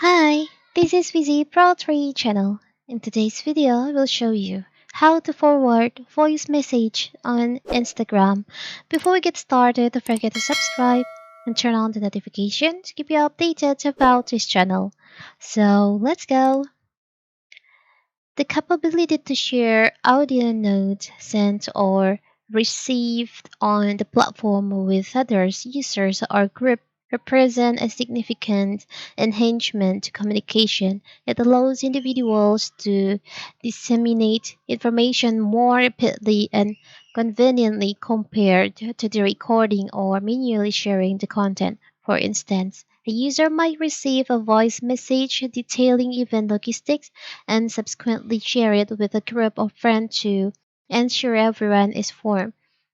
Hi, this is VZ Pro 3 channel. In today's video, I will show you how to forward voice message on Instagram. Before we get started, don't forget to subscribe and turn on the notification to keep you updated about this channel. So let's go. The capability to share audio notes sent or received on the platform with others users or group represent a significant enhancement to communication. It allows individuals to disseminate information more rapidly and conveniently compared to the recording or manually sharing the content. For instance, a user might receive a voice message detailing event logistics and subsequently share it with a group of friends to ensure everyone is informed.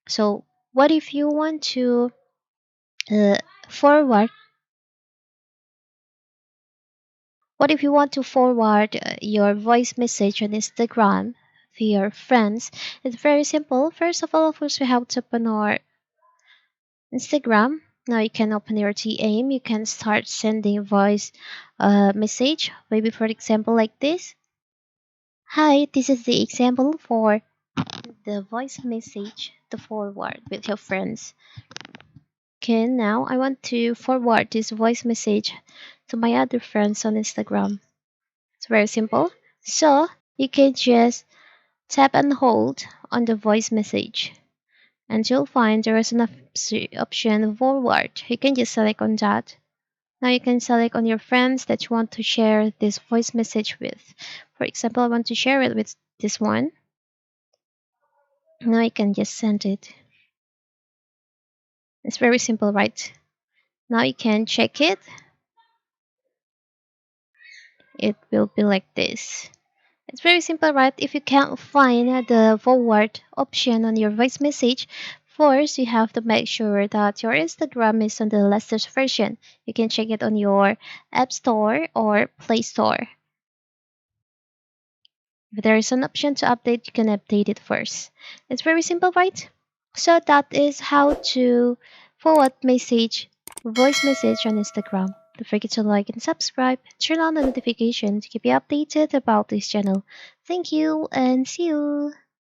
So, what if you want to uh, forward? What if you want to forward your voice message on Instagram to your friends? It's very simple. First of all, of course, we have to open our Instagram. Now you can open your TAM. You can start sending voice message. Maybe for example like this. Hi, this is the example for the voice message to forward with your friends. Okay, now I want to forward this voice message to my other friends on Instagram. It's very simple. So you can just tap and hold on the voice message and you'll find there is an option forward. You can just select on that. Now you can select on your friends that you want to share this voice message with. For example, I want to share it with this one. Now you can just send it. It's very simple, right? Now you can check it. It will be like this. It's very simple, right? If you can't find the forward option on your voice message, first you have to make sure that your Instagram is on the latest version. You can check it on your App Store or Play Store. If there is an option to update, you can update it first. It's very simple, right? So that is how to forward voice message on Instagram. Don't forget to like and subscribe, turn on the notification to keep you updated about this channel. Thank you and see you.